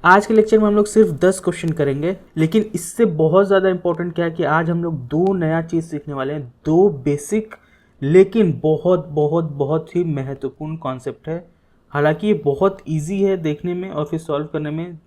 आज के लेक्चर में हम लोग सिर्फ 10 क्वेश्चन करेंगे, लेकिन इससे बहुत ज़्यादा इंपॉर्टेंट क्या है कि आज हम लोग दो नया चीज़ सीखने वाले हैं। दो बेसिक लेकिन बहुत बहुत बहुत ही महत्वपूर्ण कॉन्सेप्ट है। हालांकि ये बहुत इजी है देखने में और फिर सॉल्व करने में,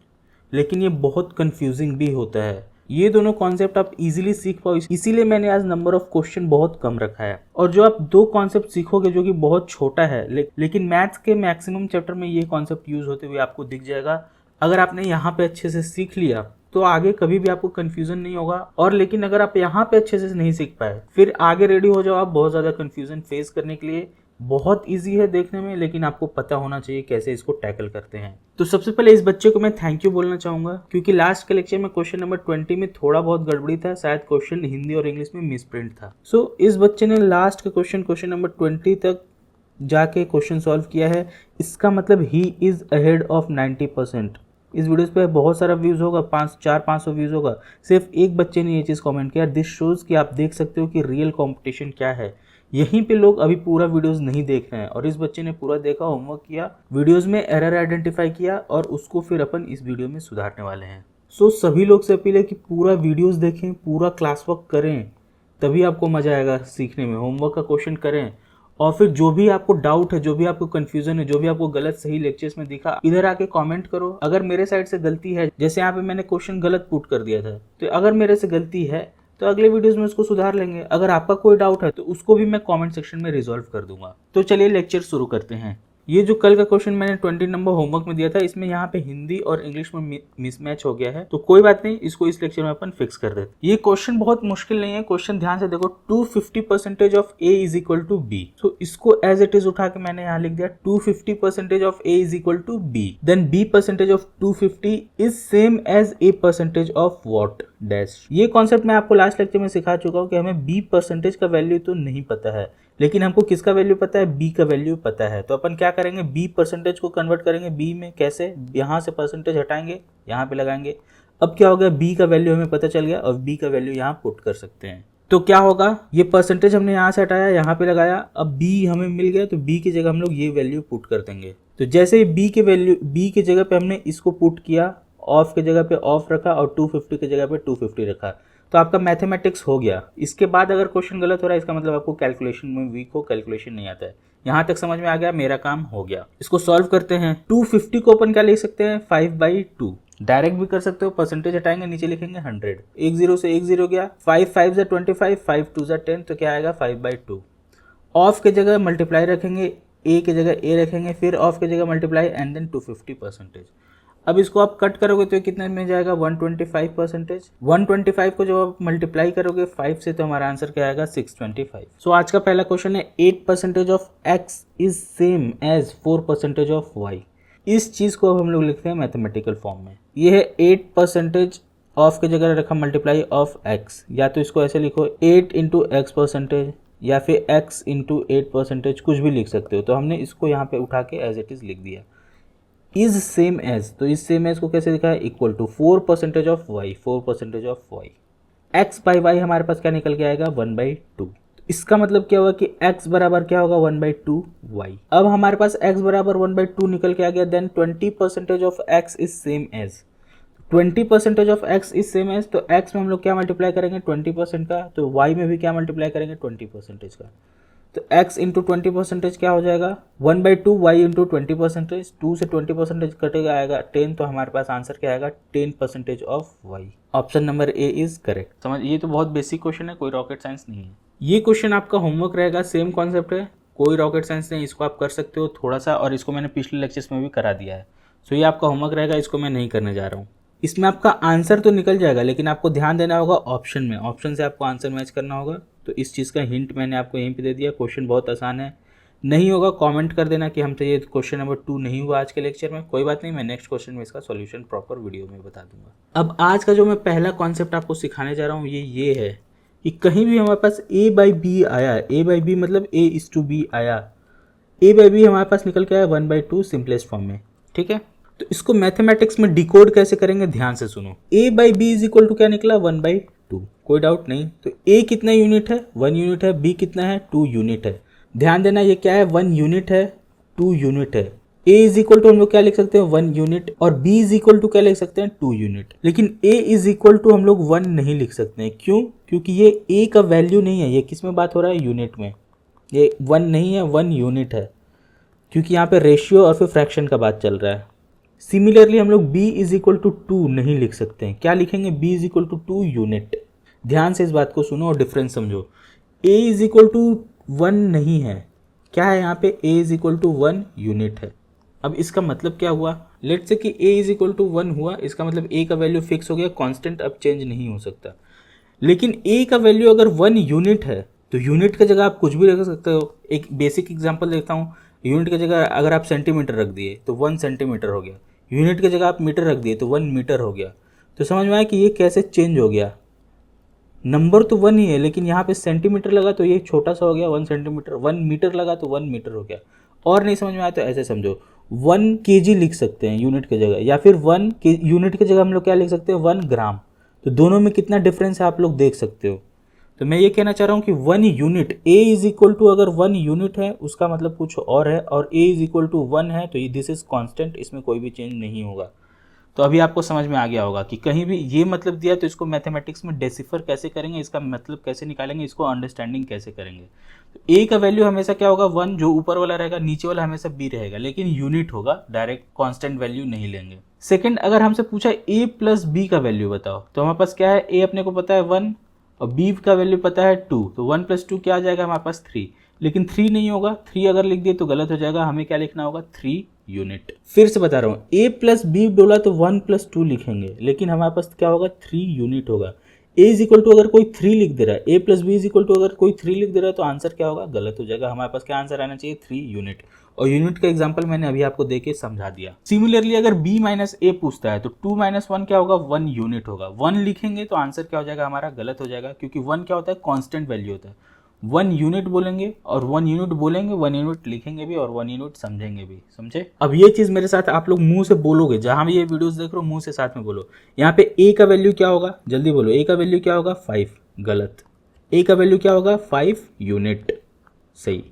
लेकिन ये बहुत कंफ्यूजिंग भी होता है। ये दोनों कॉन्सेप्ट आप इजीली सीख पाओ, इसीलिए मैंने आज नंबर ऑफ क्वेश्चन बहुत कम रखा है। और जो आप दो कॉन्सेप्ट सीखोगे जो कि बहुत छोटा है, लेकिन मैथ्स के मैक्सिमम चैप्टर में ये कॉन्सेप्ट यूज होते हुए आपको दिख जाएगा। अगर आपने यहाँ पे अच्छे से सीख लिया तो आगे कभी भी आपको कंफ्यूजन नहीं होगा। और लेकिन अगर आप यहाँ पे अच्छे से नहीं सीख पाए, फिर आगे रेडी हो जाओ आप बहुत ज़्यादा कंफ्यूजन फेस करने के लिए। बहुत इजी है देखने में, लेकिन आपको पता होना चाहिए कैसे इसको टैकल करते हैं। तो सबसे पहले इस बच्चे को मैं थैंक यू बोलना चाहूंगा, क्योंकि लास्ट के लेक्चर में क्वेश्चन नंबर 20 में थोड़ा बहुत गड़बड़ी था, शायद क्वेश्चन हिंदी और इंग्लिश में मिसप्रिंट था। सो इस बच्चे ने लास्ट का क्वेश्चन नंबर 20 तक जाके क्वेश्चन सॉल्व किया है। इसका मतलब ही इज अहेड ऑफ 90%। इस वीडियोस पे बहुत सारा व्यूज होगा, 500 व्यूज होगा, सिर्फ एक बच्चे ने ये चीज़ कमेंट किया। दिस शोज कि आप देख सकते हो कि रियल कंपटीशन क्या है। यहीं पे लोग अभी पूरा वीडियोस नहीं देख रहे हैं, और इस बच्चे ने पूरा देखा, होमवर्क किया, वीडियोस में एरर आइडेंटिफाई किया, और उसको फिर अपन इस वीडियो में सुधारने वाले हैं। सो सभी लोग से अपील है कि पूरा वीडियोस देखें, पूरा क्लास वर्क करें, तभी आपको मजा आएगा सीखने में। होमवर्क का क्वेश्चन करें, और फिर जो भी आपको डाउट है, जो भी आपको कंफ्यूजन है, जो भी आपको गलत सही लेक्चर्स में दिखा, इधर आके कमेंट करो। अगर मेरे साइड से गलती है, जैसे यहाँ पे मैंने क्वेश्चन गलत पुट कर दिया था, तो अगर मेरे से गलती है तो अगले वीडियोस में उसको सुधार लेंगे। अगर आपका कोई डाउट है तो उसको भी मैं कमेंट सेक्शन में रिजॉल्व कर दूंगा। तो चलिए लेक्चर शुरू करते हैं। ये जो कल का क्वेश्चन मैंने 20 नंबर होमवर्क में दिया था, इसमें यहाँ पे हिंदी और इंग्लिश में मिसमैच हो गया है, तो कोई बात नहीं, इसको इस लेक्चर में अपन फिक्स कर देते। ये क्वेश्चन बहुत मुश्किल नहीं है। क्वेश्चन ध्यान से देखो, 250% of A is equal to B. तो इसको एज इट इज उठा के मैंने यहाँ लिख दिया 250% of A is equal to B, then B percentage of 250 is same as A percentage of what dash. ये कॉन्सेप्ट मैं आपको लास्ट लेक्चर में सिखा चुका हूँ कि हमें बी परसेंटेज का वैल्यू तो नहीं पता है, लेकिन हमको किसका वैल्यू पता है, बी का वैल्यू पता है। तो अपन क्या करेंगे, बी परसेंटेज को कन्वर्ट करेंगे बी में। कैसे, यहाँ से परसेंटेज हटाएंगे, यहाँ पे लगाएंगे। अब क्या होगा, बी का वैल्यू हमें पता चल गया और बी का वैल्यू यहाँ पुट कर सकते हैं। तो क्या होगा, ये परसेंटेज हमने यहाँ से हटाया, यहाँ पे लगाया, अब बी हमें मिल गया, तो बी की जगह हम लोग ये वैल्यू पुट कर देंगे। तो जैसे ही बी के वैल्यू, बी की जगह पे हमने इसको पुट किया, ऑफ की जगह पे ऑफ रखा और 250 की जगह पे 250 रखा, तो आपका मैथमेटिक्स हो गया। इसके बाद अगर क्वेश्चन गलत हो रहा है, इसका मतलब आपको कैलकुलेशन में वीक हो, कैलकुलेशन नहीं आता है। यहाँ तक समझ में आ गया, मेरा काम हो गया। इसको सॉल्व करते हैं। 250 को अपन क्या लिख सकते हैं, 5/2। डायरेक्ट भी कर सकते हो, परसेंटेज हटाएंगे, नीचे लिखेंगे 100। एक जीरो से एक जीरो गया, 5 5 = 25, 5 2 = 10, तो क्या आएगा 5/2। ऑफ के जगह मल्टीप्लाई रखेंगे, ए की जगह ए रखेंगे, फिर ऑफ की जगह मल्टीप्लाई एंड देन 250%। अब इसको आप कट करोगे तो कितने में जाएगा, 125%। 125 को जब आप मल्टीप्लाई करोगे 5 से, तो हमारा आंसर क्या आएगा, 625। सो आज का पहला क्वेश्चन है, 8% of x is same as 4% of y। इस चीज को अब हम लोग लिखते हैं मैथमेटिकल फॉर्म में। ये है 8% ऑफ की जगह रखा मल्टीप्लाई ऑफ x, या तो इसको ऐसे लिखो 8 × x%, या फिर x × 8%, कुछ भी लिख सकते हो। तो हमने इसको यहाँ पे उठा के एज इट इज लिख दिया। इज सेम एज, तो इस सेम एज को कैसे लिखा है, equal to 4% of Y, 4% of Y. X by Y हमारे पास क्या निकल के आएगा, 1/2। इसका मतलब क्या होगा कि x बराबर क्या होगा, 1/2 वाई। अब हमारे पास x बराबर 1/2 निकल के आ गया, then 20% of x is same as, 20% of x is same as. तो x में हम लोग क्या मल्टीप्लाई करेंगे, 20% का, तो y में भी क्या मल्टीप्लाई करेंगे, 20% का। तो x × 20% क्या हो जाएगा, 1/2 y × 20%। 2 से 20% कटेगा, आएगा 10, तो हमारे पास आंसर क्या आएगा, 10% of y। Option number A is correct. समझ, ये तो बहुत बेसिक क्वेश्चन है, कोई रॉकेट साइंस नहीं है। ये क्वेश्चन आपका होमवर्क रहेगा, सेम कॉन्सेप्ट है, कोई रॉकेट साइंस नहीं, इसको आप कर सकते हो थोड़ा सा, और इसको मैंने पिछले लेक्चर्स में भी करा दिया है। सो ये आपका होमवर्क रहेगा, इसको मैं नहीं करने जा रहा हूँ। इसमें आपका आंसर तो निकल जाएगा, लेकिन आपको ध्यान देना होगा ऑप्शन में, ऑप्शन से आपको आंसर मैच करना होगा। तो इस चीज़ का हिंट मैंने आपको यहीं पे दे दिया। क्वेश्चन बहुत आसान है, नहीं होगा कमेंट कर देना कि हमसे ये क्वेश्चन नंबर 2 नहीं हुआ आज के लेक्चर में। कोई बात नहीं, मैं नेक्स्ट क्वेश्चन में इसका सॉल्यूशन प्रॉपर वीडियो में बता दूंगा। अब आज का जो मैं पहला कॉन्सेप्ट आपको सिखाने जा रहा हूँ, ये है कि कहीं भी हमारे पास a/b आया, a/b मतलब a/b आया, a/b हमारे पास निकल के आया 1/2 सिंपलेस्ट फॉर्म में, ठीक है। तो इसको मैथमेटिक्स में डिकोड कैसे करेंगे, ध्यान से सुनो। a/b इज इक्वल टू क्या निकला, 1/2, कोई डाउट नहीं। तो a कितना यूनिट है, 1 यूनिट है, b कितना है, 2 यूनिट है। ध्यान देना, ये क्या है, 1 यूनिट है, 2 यूनिट है। a इज इक्वल टू हम लोग क्या लिख सकते हैं 1 यूनिट, और b इज इक्वल टू क्या लिख सकते हैं 2 यूनिट। लेकिन a इज इक्वल टू हम लोग 1 नहीं लिख सकते हैं, क्यों? क्योंकि ये a का वैल्यू नहीं है, ये किस में बात हो रहा है, यूनिट में। ये 1 नहीं है, 1 यूनिट है, क्योंकि यहाँ पे रेशियो और फिर फ्रैक्शन का बात चल रहा है। सिमिलरली हम लोग b इज इक्वल टू 2 नहीं लिख सकते हैं, क्या लिखेंगे, b is equal to 2 unit. ध्यान से इस बात को सुनो और डिफरेंस समझो। a इज इक्वल टू 1 नहीं है, क्या है यहाँ पे, a is equal to 1 unit है। अब इसका मतलब क्या हुआ, लेट्स से कि a इज इक्वल टू 1 हुआ, इसका मतलब a का वैल्यू फिक्स हो गया, कांस्टेंट अब चेंज नहीं हो सकता। लेकिन a का वैल्यू अगर 1 यूनिट है तो यूनिट की जगह आप कुछ भी रख सकते हो। एक बेसिक एग्जांपल देता हूँ, यूनिट की जगह अगर आप सेंटीमीटर रख दिए तो 1 सेंटीमीटर हो गया, यूनिट की जगह आप मीटर रख दिए तो 1 मीटर हो गया। तो समझ में आया कि ये कैसे चेंज हो गया, नंबर तो 1 ही है, लेकिन यहाँ पे सेंटीमीटर लगा तो ये छोटा सा हो गया 1 सेंटीमीटर, 1 मीटर लगा तो 1 मीटर हो गया। और नहीं समझ में आया तो ऐसे समझो, 1 kg लिख सकते हैं यूनिट की जगह, या फिर यूनिट की जगह हम लोग क्या लिख सकते हैं 1 ग्राम। तो दोनों में कितना डिफरेंस है आप लोग देख सकते हो। तो मैं ये कहना चाह रहा हूँ कि 1 unit, a is equal to अगर 1 यूनिट है उसका मतलब कुछ और है, और a इज इक्वल टू 1 है तो दिस इज कांस्टेंट, इसमें कोई भी चेंज नहीं होगा। तो अभी आपको समझ में आ गया होगा कि कहीं भी ये मतलब दिया तो इसको मैथमेटिक्स में डेसिफर कैसे करेंगे, इसका मतलब कैसे निकालेंगे, इसको अंडरस्टैंडिंग कैसे करेंगे। तो a का वैल्यू हमेशा क्या होगा 1, जो ऊपर वाला रहेगा, नीचे वाला हमेशा b रहेगा, लेकिन यूनिट होगा, डायरेक्ट कांस्टेंट वैल्यू नहीं लेंगे। सेकंड, अगर हमसे पूछा a प्लस b का वैल्यू बताओ, तो हमारे पास क्या है, a अपने को पता है 1 और b का वैल्यू पता है 2, तो 1 प्लस 2 क्या आ जाएगा हमारे पास 3। लेकिन 3 नहीं होगा, 3 अगर लिख दिए तो गलत हो जाएगा, हमें क्या लिखना होगा 3 यूनिट। फिर से बता रहा हूँ, a प्लस बी बोला तो 1 प्लस 2 लिखेंगे, लेकिन हमारे पास क्या होगा 3 यूनिट होगा। a इज इक्वल टू अगर कोई 3 लिख दे रहा है, a plus B is equal to अगर कोई 3 लिख दे रहा है तो आंसर क्या होगा, गलत हो जाएगा। हमारे पास क्या आंसर आना चाहिए 3 यूनिट, और यूनिट का एग्जांपल मैंने अभी आपको देके समझा दिया। सिमिलरली अगर b माइनस ए पूछता है तो 2 माइनस 1 क्या होगा 1 यूनिट होगा। 1 लिखेंगे तो आंसर क्या हो जाएगा हमारा, गलत हो जाएगा, क्योंकि 1 क्या होता है, कांस्टेंट वैल्यू होता है। 1 यूनिट बोलेंगे और 1 यूनिट बोलेंगे, 1 यूनिट लिखेंगे भी और 1 यूनिट समझेंगे भी, समझे। अब ये चीज मेरे साथ आप लोग मुंह से बोलोगे, जहां भी ये वीडियोस देख रहे हो मुंह से साथ में बोलो। यहाँ पे a का वैल्यू क्या होगा, जल्दी बोलो, a का वैल्यू क्या होगा 5, गलत। a का वैल्यू क्या होगा 5 यूनिट, सही।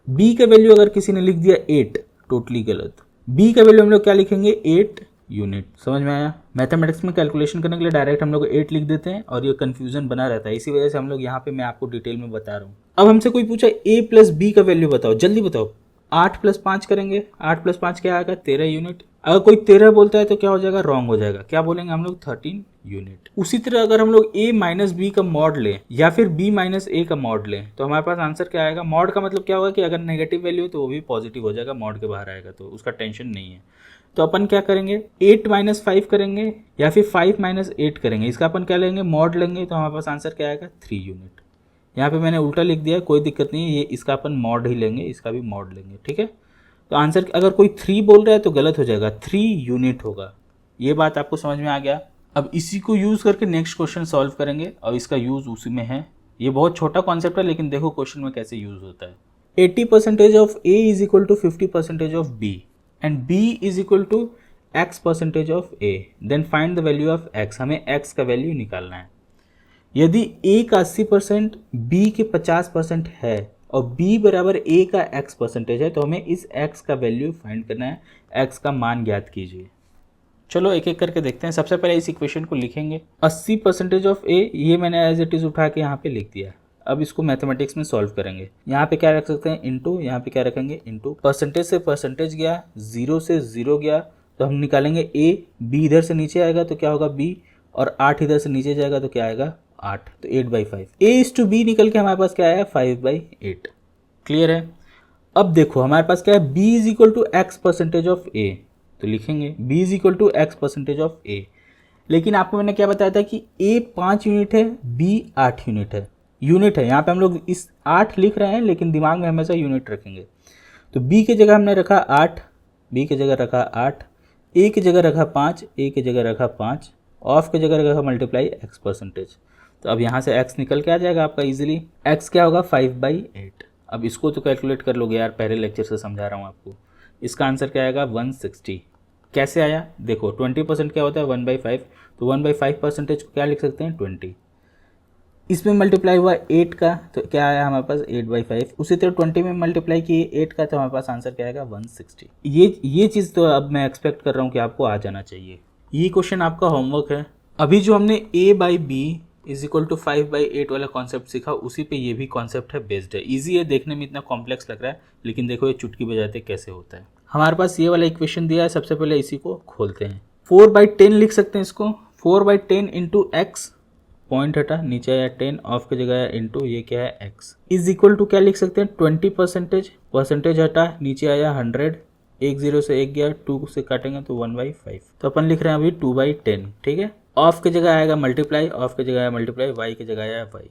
b का वैल्यू अगर किसी ने लिख दिया 8, टोटली गलत। b का वैल्यू हम लोग क्या लिखेंगे 8 यूनिट। समझ में आया। मैथमेटिक्स में कैलकुलेशन करने के लिए डायरेक्ट हम लोग 8 लिख देते हैं और ये कंफ्यूजन बना रहता है, इसी वजह से हम लोग यहाँ पे मैं आपको डिटेल में बता रहा हूँ। अब हमसे कोई पूछा a प्लस बी का वैल्यू बताओ, जल्दी बताओ। 8 प्लस 5 करेंगे, 8 प्लस 5 क्या आएगा 13 यूनिट। अगर कोई 13 बोलता है तो क्या हो जाएगा, रॉन्ग हो जाएगा, क्या बोलेंगे हम लोग 13 यूनिट। उसी तरह अगर हम लोग a माइनस बी का मॉड लें या फिर b माइनस ए का मॉड लें तो हमारे पास आंसर क्या आएगा। मॉड का मतलब क्या होगा कि अगर नेगेटिव वैल्यू है तो वो भी पॉजिटिव हो जाएगा, मॉड के बाहर आएगा तो उसका टेंशन नहीं है। तो अपन क्या करेंगे 8 माइनस 5 करेंगे या फिर 5 माइनस 8 करेंगे, इसका अपन क्या लेंगे मॉड लेंगे, तो हमारे पास आंसर क्या आएगा 3 यूनिट। यहाँ पे मैंने उल्टा लिख दिया, कोई दिक्कत नहीं है, ये इसका अपन मॉड ही लेंगे, इसका भी मॉड लेंगे, ठीक है। तो आंसर अगर कोई 3 बोल रहा है तो गलत हो जाएगा, 3 यूनिट होगा। ये बात आपको समझ में आ गया। अब इसी को यूज़ करके नेक्स्ट क्वेश्चन सॉल्व करेंगे और इसका यूज़ उसी में है। ये बहुत छोटा कॉन्सेप्ट है लेकिन देखो क्वेश्चन में कैसे यूज़ होता है। 80% of a is equal to 50% of b and b is equal to x percentage of a, then find the value of x। हमें x का वैल्यू निकालना है। यदि a का 80% b के 50% है और b बराबर a का x परसेंटेज है तो हमें इस x का वैल्यू फाइंड करना है, x का मान ज्ञात कीजिए। चलो एक एक करके देखते हैं। सबसे पहले इस इक्वेशन को लिखेंगे 80% ऑफ a, ये मैंने एज इट इज़ उठा के यहाँ पे लिख दिया। अब इसको मैथमेटिक्स में सॉल्व करेंगे। यहाँ पे क्या रख सकते हैं इनटू, यहाँ पे क्या रखेंगे इनटू। परसेंटेज से परसेंटेज गया, 0 से 0 गया तो हम निकालेंगे a, b इधर से नीचे आएगा तो क्या होगा b, और 8 इधर से नीचे जाएगा तो क्या आएगा 8, तो 8/5। a इज टू b निकल के हमारे पास क्या आया 5/8। क्लियर है। अब देखो हमारे पास क्या है b is equal to x percentage of a, तो लिखेंगे b is equal to x percentage of a। लेकिन आपको मैंने क्या बताया था कि a 5 यूनिट है, b 8 यूनिट है। यूनिट है यहाँ पे हम लोग इस 8 लिख रहे हैं लेकिन दिमाग में हमेशा यूनिट रखेंगे। तो b की जगह हमने रखा 8, b की जगह रखा 8, a की जगह रखा 5, a की जगह रखा 5, ऑफ की जगह रखा मल्टीप्लाई x परसेंटेज। तो अब यहाँ से x निकल के आ जाएगा आपका इजीली। x क्या होगा 5/8। अब इसको तो कैलकुलेट कर लोगे यार, पहले लेक्चर से समझा रहा हूँ आपको। इसका आंसर क्या आएगा 160। कैसे आया देखो, 20% क्या होता है 1/5, तो 1/5 परसेंटेज को क्या लिख सकते हैं 20। इसमें मल्टीप्लाई हुआ 8 का तो क्या आया हमारे पास 8/5। उसी तरह 20 में मल्टीप्लाई किए 8 का तो हमारे पास आंसर क्या आएगा 160। ये चीज़ तो अब मैं एक्सपेक्ट कर रहा हूँ कि आपको आ जाना चाहिए। ये क्वेश्चन आपका होमवर्क है। अभी जो हमने a/b = 5/8 वाला कॉन्सेप्ट सीखा उसी पे ये भी कॉन्सेप्ट है बेस्ड है। ईजी है, देखने में इतना कॉम्प्लेक्स लग रहा है लेकिन देखो ये चुटकी बजाते कैसे होता है। हमारे पास ये वाला इक्वेशन दिया है, सबसे पहले इसी को खोलते हैं। 4/10 लिख सकते हैं इसको। 4/10 इंटू एक्स, पॉइंट हटा, नीचे आया 10, ऑफ की जगह आया इंटू, ये क्या है x इज इक्वल टू क्या लिख सकते हैं 20%, परसेंटेज हटा, नीचे आया 100, एक 0 से एक गया, 2 से काटेंगे तो 1/5, तो अपन लिख रहे हैं अभी 2/10। ठीक है, ऑफ की जगह आएगा मल्टीप्लाई, ऑफ की जगह आया मल्टीप्लाई, y की जगह आया y।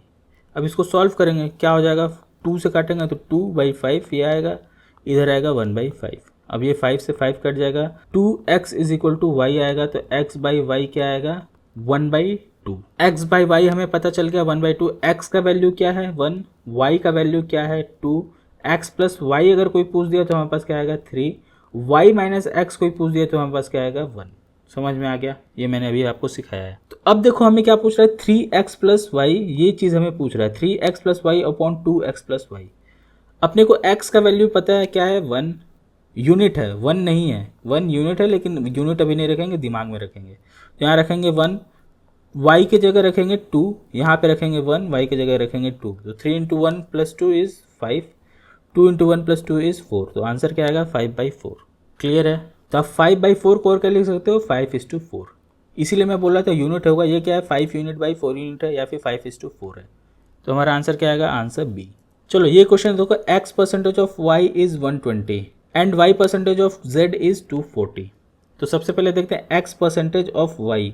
अब इसको सॉल्व करेंगे, क्या हो जाएगा, 2 से काटेंगे तो 2/5 ये आएगा, इधर आएगा 1/5। अब ये 5 से 5 कट जाएगा, 2x is equal to y आएगा तो x/y क्या आएगा 1/2। x/y हमें पता चल गया 1/2। x का वैल्यू क्या है 1, y का वैल्यू क्या है 2, x प्लस y अगर कोई पूछ दिया तो हमारे पास क्या आएगा 3, y माइनस x कोई पूछ दिया तो हमारे पास क्या आएगा 1। समझ में आ गया, ये मैंने अभी आपको सिखाया है। तो अब देखो हमें क्या पूछ रहा है 3x प्लस वाई, ये चीज़ हमें पूछ रहा है 3x plus Y upon 2x plus Y. अपने को x का वैल्यू पता है क्या है 1, यूनिट है 1 नहीं है, 1 यूनिट है लेकिन यूनिट अभी नहीं रखेंगे, दिमाग में रखेंगे। तो यहाँ रखेंगे 1, y की जगह रखेंगे 2, यहाँ पे रखेंगे 1, y की जगह रखेंगे 2, तो 3 into 1 plus 2 is 5, 2 into 1 plus 2 is 4, तो आंसर क्या आएगा 5/4। क्लियर है, तो आप 5/4 को और क्या लिख सकते हो 5:4। इसीलिए मैं बोल रहा था यूनिट होगा, ये क्या है 5 यूनिट बाई 4 यूनिट है या फिर 5:4 है, तो हमारा आंसर क्या आएगा आंसर बी। चलो ये क्वेश्चन देखो, x percentage of y is 120 and y percentage of z is 240। तो सबसे पहले देखते हैं x percentage of y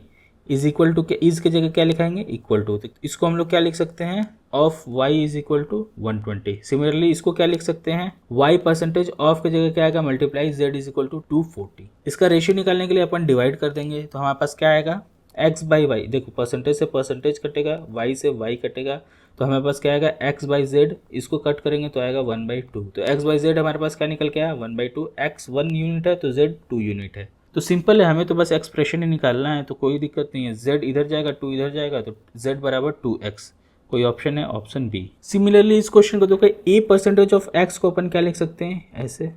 is equal to, is की जगह क्या लिखाएंगे इक्वल टू, तो इसको हम लोग क्या लिख सकते हैं of y is equal to 120। Similarly इसको क्या लिख सकते हैं y परसेंटेज ऑफ की जगह क्या आएगा multiply z is equal to 240। इसका रेशियो निकालने के लिए अपन डिवाइड कर देंगे, तो हमारे पास क्या आएगा x/y, देखो परसेंटेज से परसेंटेज कटेगा, y से y कटेगा, तो हमारे पास क्या आएगा x/z, इसको कट करेंगे तो आएगा 1/2। तो x/z हमारे पास क्या निकल के आया 1/2, x 1 यूनिट है तो z 2 यूनिट है। तो सिंपल है, हमें तो बस एक्सप्रेशन ही निकालना है, तो कोई दिक्कत नहीं है। z इधर जाएगा 2 इधर जाएगा तो z बराबर 2x, कोई ऑप्शन है ऑप्शन बी। सिमिलरली इस क्वेश्चन को देखो a परसेंटेज ऑफ x को अपन क्या लिख सकते हैं ऐसे,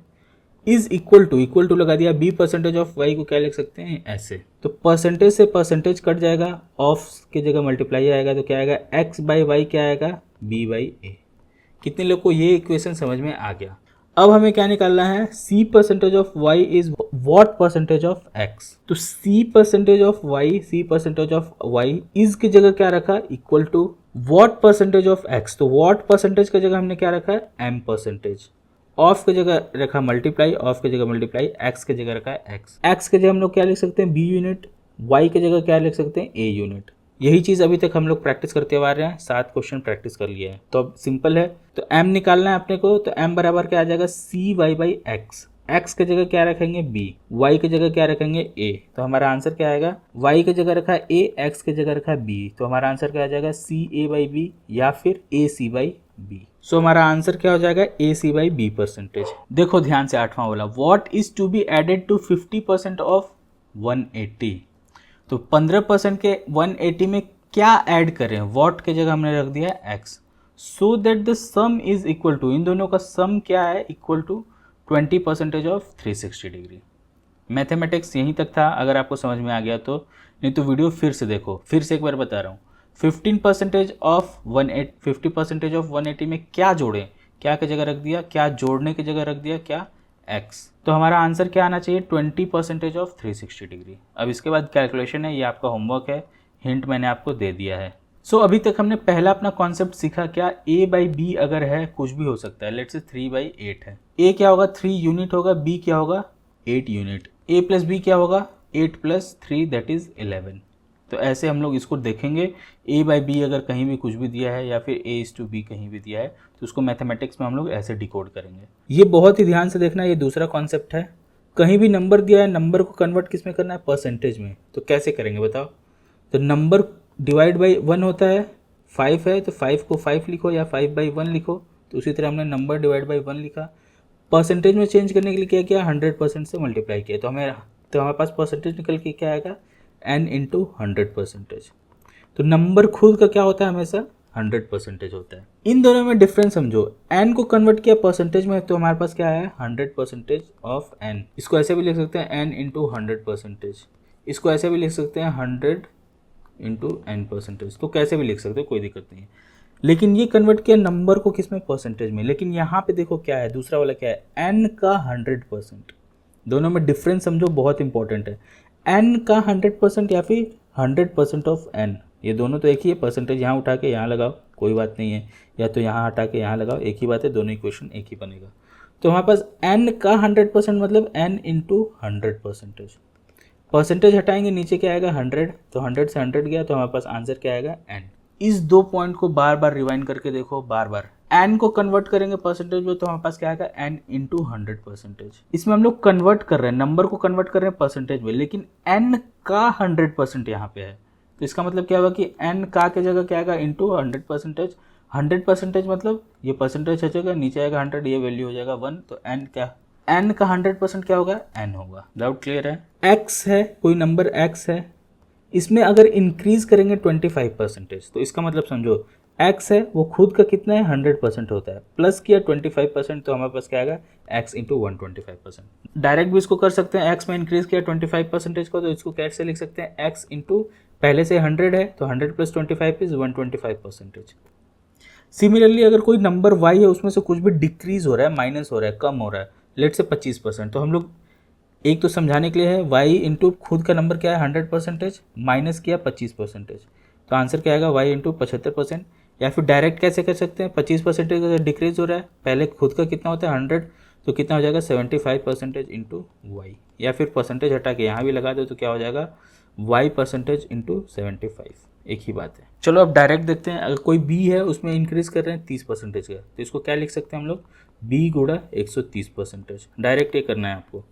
इज इक्वल टू लगा दिया, b परसेंटेज ऑफ y को क्या लिख सकते हैं ऐसे। तो परसेंटेज से परसेंटेज कट जाएगा, ऑफ की जगह मल्टीप्लाई आएगा तो क्या आएगा x/y क्या आएगा b/a। कितने लोग को ये इक्वेशन समझ में आ गया। अब हमें क्या निकालना है c percentage of y is what percentage of x। तो c percentage of y is की जगह क्या रखा equal to what percentage of x। तो व्हाट परसेंटेज की जगह हमने क्या रखा है m परसेंटेज, ऑफ की जगह रखा मल्टीप्लाई, ऑफ की जगह मल्टीप्लाई, x की जगह रखा है x की जगह हम लोग क्या लिख सकते हैं b यूनिट, y की जगह क्या लिख सकते हैं a यूनिट। यही चीज़ अभी तक हम लोग प्रैक्टिस करते हुए आ रहे हैं, 7 क्वेश्चन प्रैक्टिस कर लिए हैं। तो अब सिंपल है, तो m निकालना है अपने को, तो m बराबर क्या आ जाएगा cy/x, x की जगह क्या रखेंगे b, y की जगह क्या रखेंगे a, तो हमारा आंसर क्या आएगा y की जगह रखा है a, x की जगह रखा है b, तो हमारा आंसर क्या आ जाएगा ca/b या फिर ac/b। सो हमारा आंसर क्या हो जाएगा ac/b परसेंटेज। देखो ध्यान से 8वां वाला, what is to be added to 50% of 180। तो 15% के 180 में क्या ऐड करें, व्हाट की जगह हमने रख दिया है x, so that the sum is equal to, इन दोनों का सम क्या है equal to 20% of 360 degree. Mathematics यहीं तक था, अगर आपको समझ में आ गया तो, नहीं तो वीडियो फिर से देखो। फिर से एक बार बता रहा हूँ, 50% ऑफ 180 में क्या जोड़ें, क्या की जगह रख दिया, क्या जोड़ने की जगह रख दिया क्या x, तो हमारा आंसर क्या आना चाहिए 20% ऑफ 360 डिग्री। अब इसके बाद कैलकुलेशन है, ये आपका होमवर्क है, हिंट मैंने आपको दे दिया है। सो अभी तक हमने पहला अपना कॉन्सेप्ट सीखा, क्या a/b अगर है कुछ भी हो सकता है, लेट्स से 3/8 है, a क्या होगा 3 यूनिट होगा, b क्या होगा 8 यूनिट, a प्लस b क्या होगा 8 प्लस 3 दैट इज 11। तो ऐसे हम लोग इसको देखेंगे, a/b अगर कहीं भी कुछ भी दिया है या फिर a/b कहीं भी दिया है तो उसको मैथमेटिक्स में हम लोग ऐसे डिकोड करेंगे। ये बहुत ही ध्यान से देखना, ये दूसरा कॉन्सेप्ट है। कहीं भी नंबर दिया है, नंबर को कन्वर्ट किस में करना है परसेंटेज में, तो कैसे करेंगे बताओ। तो नंबर डिवाइड बाई 1 होता है, 5 है तो 5 को 5 लिखो या 5/1 लिखो, तो उसी तरह हमने नंबर डिवाइड बाई 1 लिखा। परसेंटेज में चेंज करने के लिए क्या किया 100% से मल्टीप्लाई किया, तो हमारे पास परसेंटेज निकल के क्या आएगा n × 100%। तो नंबर खुद का क्या होता है हमेशा 100% होता है। इन दोनों में डिफरेंस समझो, n को कन्वर्ट किया परसेंटेज में तो हमारे पास क्या है 100% ऑफ n। इसको ऐसे भी लिख सकते हैं n इंटू 100%। इसको ऐसे भी लिख सकते हैं 100 इंटू n%। तो कैसे भी लिख सकते हो, कोई दिक्कत नहीं है। लेकिन ये कन्वर्ट किया नंबर को किस में, परसेंटेज में। लेकिन यहाँ पे देखो क्या है, दूसरा वाला क्या है, n का 100%। दोनों में डिफरेंस समझो, बहुत इंपॉर्टेंट है। n का 100% या फिर 100% ऑफ n, ये दोनों तो एक ही है। परसेंटेज यहाँ उठा के यहाँ लगाओ, कोई बात नहीं है, या तो यहाँ हटा के यहाँ लगाओ, एक ही बात है, दोनों इक्वेशन एक ही बनेगा। तो हमारे पास n का 100% मतलब n इंटू 100%। परसेंटेज हटाएंगे, नीचे क्या आएगा 100, तो 100 से 100 गया, तो हमारे पास आंसर क्या आएगा n। इस दो पॉइंट को बार बार रिवाइंड करके देखो, बार बार n को कन्वर्ट करेंगे परसेंटेज में तो हमारे पास क्या आएगा n इंटू 100%। इसमें हम लोग कन्वर्ट कर रहे हैं, नंबर को कन्वर्ट कर रहे हैं परसेंटेज में, लेकिन n का 100% यहाँ पे है। तो इसका मतलब क्या होगा कि n का के जगह क्या आएगा इंटू 100%। 100% मतलब ये परसेंटेज हटेगा, नीचे आएगा 100, ये वैल्यू हो जाएगा 1। तो n क्या, n का 100% क्या होगा n होगा। डाउट क्लियर है। x है, कोई नंबर x है, इसमें अगर इंक्रीज करेंगे 25% तो इसका मतलब समझो x है वो खुद का कितना है 100% होता है, प्लस किया 25% तो हमारे पास क्या आएगा x इंटू 125%। डायरेक्ट भी इसको कर सकते हैं, x में इंक्रीज किया 25% को, तो इसको कैसे लिख सकते हैं x इंटू पहले से 100 है तो 100 प्लस 25 इज 125%। सिमिलरली अगर कोई नंबर y है उसमें से कुछ भी डिक्रीज हो रहा है, माइनस हो रहा है, कम हो रहा है, लेट से 25%, तो हम लोग एक तो समझाने के लिए है y इंटू खुद का नंबर क्या है 100%, माइनस किया 25%, तो आंसर क्या आएगा y इंटू 75%। या फिर डायरेक्ट कैसे कर सकते हैं, 25% डिक्रीज हो रहा है, पहले खुद का कितना होता है 100, तो कितना हो जाएगा 75% इंटू वाई, या फिर परसेंटेज हटा के यहाँ भी लगा दो तो क्या हो जाएगा y% इंटू 75, एक ही बात है। चलो अब डायरेक्ट देखते हैं, अगर कोई b है उसमें इंक्रीज कर रहे हैं 30% का, तो इसको क्या लिख सकते हैं हम लोग b गुणा 130%। डायरेक्ट ये करना है आपको।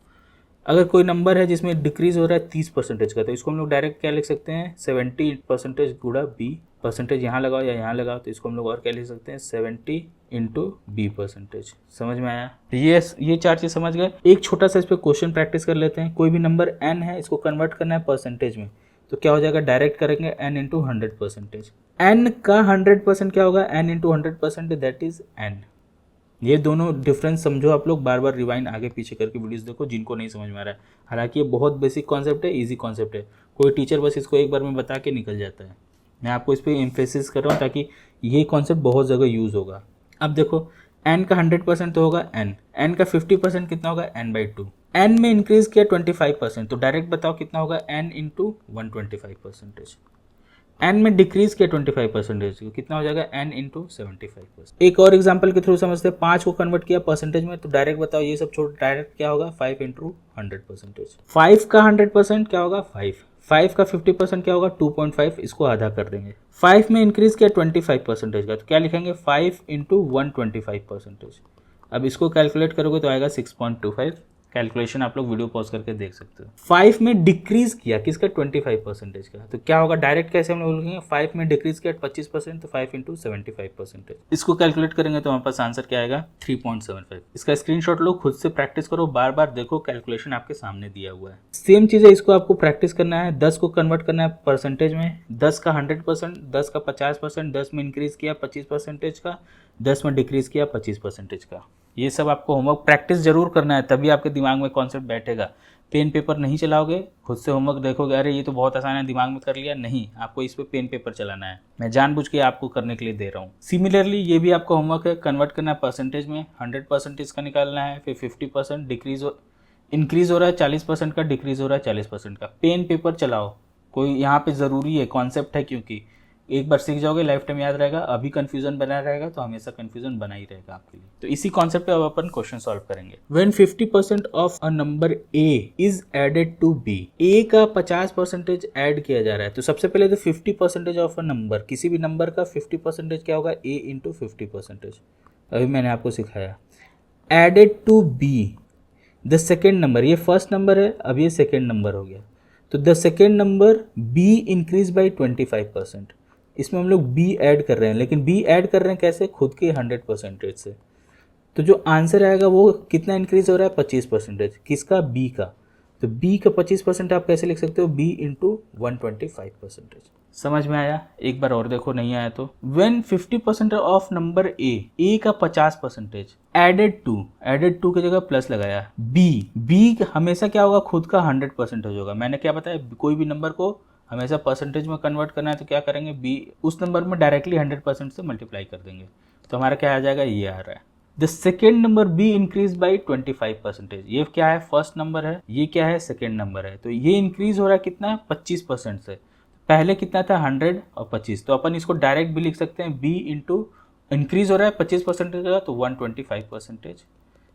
अगर कोई नंबर है जिसमें डिक्रीज हो रहा है 30% का, तो इसको हम लोग डायरेक्ट क्या लिख सकते हैं 70% गुणा b। परसेंटेज यहाँ लगाओ या यहाँ लगाओ, तो इसको हम लोग और क्या लिख सकते हैं 70 इंटू b%। समझ में आया। ये चार चीज़ समझ गए। एक छोटा सा इस पर क्वेश्चन प्रैक्टिस कर लेते हैं। कोई भी नंबर n है, इसको कन्वर्ट करना है परसेंटेज में, तो क्या हो जाएगा डायरेक्ट करेंगे n इंटू 100%। n का 100% क्या होगा n into 100%, that is n। ये दोनों डिफरेंस समझो आप लोग, बार बार रिवाइंड आगे पीछे करके वीडियोस देखो जिनको नहीं समझ में आ रहा है। हालांकि ये बहुत बेसिक कॉन्सेप्ट है, इजी कॉन्सेप्ट है, कोई टीचर बस इसको एक बार में बता के निकल जाता है। मैं आपको इस पर एम्फेसिस कर रहा हूँ ताकि ये कॉन्सेप्ट बहुत जगह यूज़ होगा। अब देखो n का 100% तो होगा n का 50% कितना होगा n/2। n में इंक्रीज किया 25%, तो डायरेक्ट बताओ कितना होगा n इंटू 125%। n में डिक्रीज किया 25%, कितना हो जाएगा n इंटू 75%। एक और एग्जांपल के थ्रू समझते हैं। 5 को कन्वर्ट किया परसेंटेज में, तो डायरेक्ट बताओ ये सब छोड़, डायरेक्ट क्या होगा 5 इंटू 100%। 5 का 100% क्या होगा 5 का 50% क्या होगा 2.5, इसको आधा कर देंगे। 5 में इंक्रीज किया 25% का, तो क्या लिखेंगे 5 इंटू 125%। अब इसको कैलकुलेट करोगे तो आएगा 6.25। कैलकुलेशन आप लोग वीडियो पॉज करके देख सकते हो। 5 में डिक्रीज किया किसका 25% का, तो क्या होगा डायरेक्ट कैसे हम लोग लिखेंगे 5 में डिक्रीज किया 25%, तो 5 इंटू 75%। इसको कैलकुलेट करेंगे तो हमारे पास आंसर क्या आएगा 3.75। इसका स्क्रीनशॉट लो, खुद से प्रैक्टिस करो, बार बार देखो, कैलकुलेशन आपके सामने दिया हुआ है। सेम चीज़ है, इसको आपको प्रैक्टिस करना है। 10 को कन्वर्ट करना है परसेंटेज में, 10 का 100%, 10 का 50%, 10 में इंक्रीज किया 25% का, 10 में डिक्रीज किया 25% का। ये सब आपको होमवर्क प्रैक्टिस जरूर करना है, तभी आपके दिमाग में कॉन्सेप्ट बैठेगा। पेन पेपर नहीं चलाओगे, खुद से होमवर्क देखोगे, अरे ये तो बहुत आसान है, दिमाग में कर लिया, नहीं, आपको इस पे पेन पेपर चलाना है। मैं जानबूझ के आपको करने के लिए दे रहा हूँ। सिमिलरली ये भी आपका होमवर्क है, कन्वर्ट करना है परसेंटेज में, 100% इसका निकालना है, फिर 50% इंक्रीज हो रहा है 40% का, डिक्रीज हो रहा है 40% का। पेन पेपर चलाओ, कोई यहाँ पे ज़रूरी है, कॉन्सेप्ट है, क्योंकि एक बार सीख जाओगे लाइफ टाइम याद रहेगा। अभी कंफ्यूजन बना रहेगा तो हमेशा कंफ्यूजन बना ही रहेगा आपके लिए। तो इसी कॉन्सेप्ट पे अब अपन क्वेश्चन सॉल्व करेंगे। When 50% of a number a is added to b, a का 50% ऐड किया जा रहा है, तो सबसे पहले तो 50% ऑफ अ नंबर, किसी भी नंबर का 50% क्या होगा a इंटू 50%। अभी मैंने आपको सिखाया। Added to b, the second number, ये फर्स्ट नंबर है, अब ये सेकेंड नंबर हो गया, तो the second number b increase by 25%। इसमें हम लोग b ऐड कर रहे हैं, लेकिन b ऐड कर रहे हैं कैसे, खुद के 100% से। तो जो आंसर आएगा वो कितना इंक्रीज हो रहा है 25%, किसका b का। तो b का 25% आप कैसे लिख सकते हो, b इंटू 125%। समझ में आया? एक बार और देखो, नहीं आया तो when 50% ऑफ नंबर a का 50% एडेड टू की जगह प्लस लगाया, b हमेशा क्या होगा, खुद का 100% होगा। मैंने क्या बताया, कोई भी नंबर को हमेशा परसेंटेज में कन्वर्ट करना है तो क्या करेंगे, b उस नंबर में डायरेक्टली 100% से मल्टीप्लाई कर देंगे, तो हमारा क्या आ जाएगा, ये आ रहा है। The second number b increase by 25%। ये क्या है, फर्स्ट नंबर है, ये क्या है, सेकेंड नंबर है, तो ये इंक्रीज हो रहा है कितना है, 25% से। पहले कितना था, 100 और 25, तो अपन इसको डायरेक्ट भी लिख सकते हैं, b इंटू इंक्रीज हो रहा है 25% का तो 125%,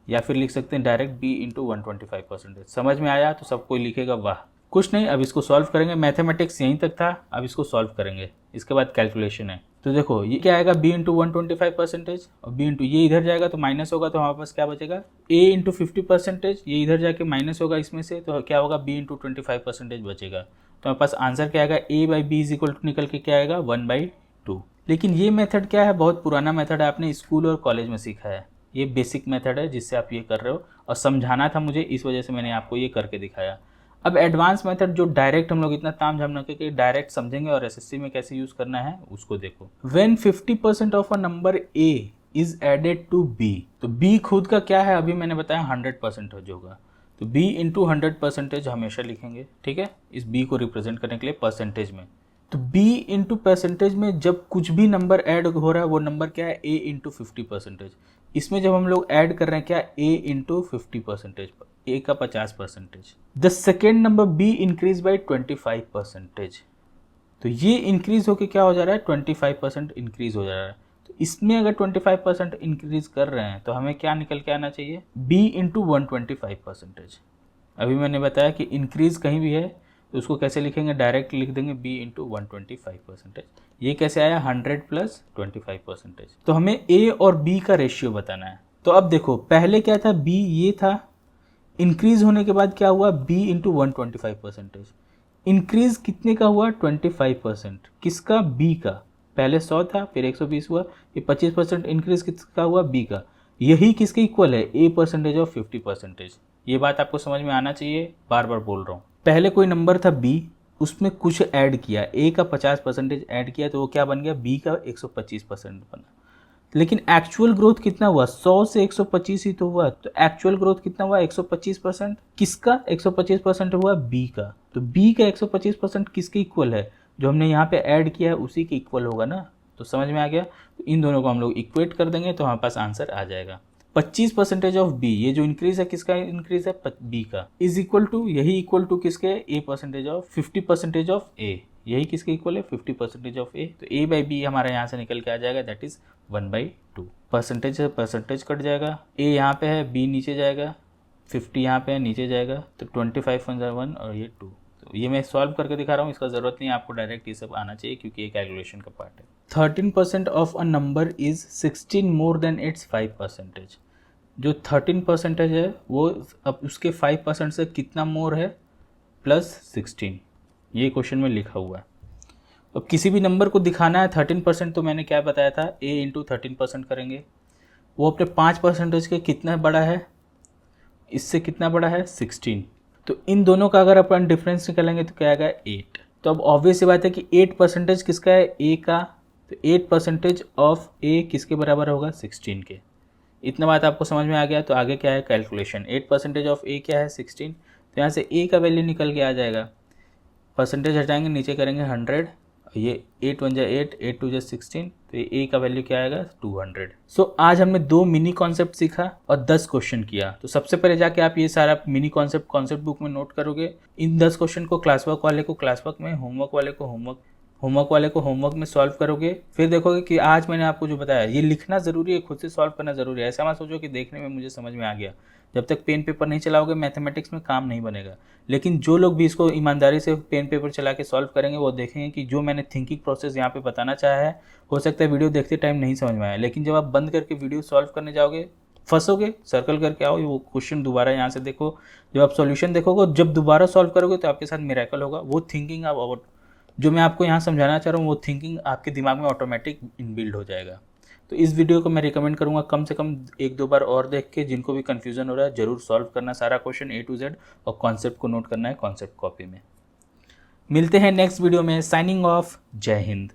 या फिर लिख सकते हैं डायरेक्ट b इंटू 125%। समझ में आया? तो सब कोई लिखेगा वाह। कुछ नहीं, अब इसको सॉल्व करेंगे। मैथमेटिक्स यहीं तक था, अब इसको सॉल्व करेंगे, इसके बाद कैलकुलेशन है। तो देखो ये क्या आएगा, b इंटू 125% और b इंटू ये इधर जाएगा तो माइनस होगा, तो हमारे पास क्या बचेगा, a इंटू 50%, ये इधर जाके माइनस होगा इसमें से, तो क्या होगा, b इंटू 25% बचेगा। तो हमारे पास आंसर क्या आएगा, a by B is equal to निकल के क्या आएगा, 1/2। लेकिन ये मेथड क्या है, बहुत पुराना मेथड है, आपने स्कूल और कॉलेज में सीखा है। ये बेसिक मेथड है जिससे आप ये कर रहे हो, और समझाना था मुझे, इस वजह से मैंने आपको ये करके दिखाया। अब एडवांस मेथड जो डायरेक्ट हम लोग इतना ताम झाम न करके डायरेक्ट समझेंगे और एसएससी में कैसे यूज करना है उसको देखो। When 50% of a number a is added to b, तो b खुद का क्या है, अभी मैंने बताया 100% होगा, तो b इंटू 100% हमेशा लिखेंगे, ठीक है, इस b को रिप्रेजेंट करने के लिए परसेंटेज में। तो b इंटू परसेंटेज में जब कुछ भी नंबर ऐड हो रहा है वो नंबर क्या है, a इंटू 50%। इसमें जब हम लोग ऐड कर रहे हैं क्या, a इंटू 50%, a का 50%। The second number b increase by 25%, तो ये इंक्रीज होके क्या हो जा रहा है, 25% इंक्रीज हो जा रहा है। तो इसमें अगर 25% इंक्रीज कर रहे हैं तो हमें क्या निकल के आना चाहिए, b इंटू 125%। अभी मैंने बताया कि इंक्रीज कहीं भी है तो उसको कैसे लिखेंगे, डायरेक्ट लिख देंगे b इंटू 125%। ये कैसे आया, 100 प्लस 25%। तो हमें a और b का रेशियो बताना है। तो अब देखो पहले क्या था, b ये था, इंक्रीज होने के बाद क्या हुआ, b इंटू 125%। इंक्रीज कितने का हुआ, 25%। किसका, b का। पहले 100 था, फिर 120 हुआ, ये 25% इंक्रीज किसका हुआ, b का। यही किसके इक्वल है, a परसेंटेज ऑफ 50%। ये बात आपको समझ में आना चाहिए, बार बार बोल रहा हूँ। पहले कोई नंबर था b, उसमें कुछ ऐड किया, a का 50% ऐड किया तो वो क्या बन गया, b का 125% बना। लेकिन एक्चुअल ग्रोथ कितना हुआ, 100 से 125 ही तो हुआ, तो एक्चुअल ग्रोथ कितना हुआ, 125%। किसका 125% हुआ, b का। तो b का 125% किसके इक्वल है, जो हमने यहाँ पे ऐड किया है उसी के इक्वल होगा ना। तो समझ में आ गया, तो इन दोनों को हम लोग इक्वेट कर देंगे तो हमारे पास आंसर आ जाएगा। 25% ऑफ b, ये जो इंक्रीज है किसका इंक्रीज है, b का, इज इक्वल टू, यही इक्वल टू किसके, a percentage of 50% of a, यही किसके इक्वल है, 50% ऑफ a। तो a बाई बी हमारा यहाँ से निकल के आ जाएगा, दैट इज 1/2। परसेंटेज है, परसेंटेज कट जाएगा, a यहाँ पे है, b नीचे जाएगा, 50 यहाँ पे है, नीचे जाएगा, तो 25 1 और ये 2। तो ये मैं सॉल्व करके दिखा रहा हूँ, इसका ज़रूरत नहीं है आपको, डायरेक्ट ये सब आना चाहिए क्योंकि ये कैलकुलेशन का पार्ट है। 13% of a number is 16 more than it's 5%। जो 13% है वो अब उसके 5% से कितना मोर है, +16। ये क्वेश्चन में लिखा हुआ है। अब किसी भी नंबर को दिखाना है 13%, तो मैंने क्या बताया था, a इंटू 13% करेंगे। वो अपने 5% के कितना बड़ा है, इससे कितना बड़ा है, 16। तो इन दोनों का अगर अपन डिफरेंस निकालेंगे तो क्या आएगा, 8। तो अब ऑब्वियस बात है कि 8% किसका है, a का। तो 8% ऑफ a किसके बराबर होगा, 16 के। इतना बात आपको समझ में आ गया। तो आगे क्या है, कैलकुलेशन। 8% ऑफ a क्या है, 16। तो यहाँ से a का वैल्यू निकल के आ जाएगा, परसेंटेज हटाएंगे, नीचे करेंगे 100, ये 8 1 जा 8, 8 2 जा 16, तो ये a का वैल्यू क्या आएगा, 200। सो आज हमने 2 मिनी कॉन्सेप्ट सीखा और 10 क्वेश्चन किया। तो सबसे पहले जाके आप ये सारा मिनी कॉन्सेप्ट बुक में नोट करोगे। इन 10 क्वेश्चन को क्लास वर्क वाले को क्लास वर्क में, होमवर्क वाले को होमवर्क में सॉल्व करोगे। फिर देखोगे कि आज मैंने आपको जो बताया ये लिखना ज़रूरी है, खुद से सॉल्व करना ज़रूरी है। ऐसा मत सोचो कि देखने में मुझे समझ में आ गया। जब तक पेन पेपर नहीं चलाओगे मैथमेटिक्स में काम नहीं बनेगा। लेकिन जो लोग भी इसको ईमानदारी से पेन पेपर चला के सॉल्व करेंगे वो देखेंगे कि जो मैंने थिंकिंग प्रोसेस यहाँ पे बताना चाहा है, हो सकता है वीडियो देखते टाइम नहीं समझ में आया, लेकिन जब आप बंद करके वीडियो सॉल्व करने जाओगे फंसोगे, सर्कल करके आओ, वो क्वेश्चन दोबारा यहाँ से देखो। जब आप सॉल्यूशन देखोगे, जब दोबारा सॉल्व करोगे तो आपके साथ मिरेकल होगा। वो थिंकिंग आप जो मैं आपको यहाँ समझाना चाह रहा हूँ वो थिंकिंग आपके दिमाग में ऑटोमेटिक इनबिल्ड हो जाएगा। तो इस वीडियो को मैं रिकमेंड करूँगा कम से कम 1-2 बार और देख के, जिनको भी कन्फ्यूज़न हो रहा है ज़रूर सॉल्व करना सारा क्वेश्चन A to Z, और कॉन्सेप्ट को नोट करना है कॉन्सेप्ट कॉपी में। मिलते हैं नेक्स्ट वीडियो में। साइनिंग ऑफ, जय हिंद।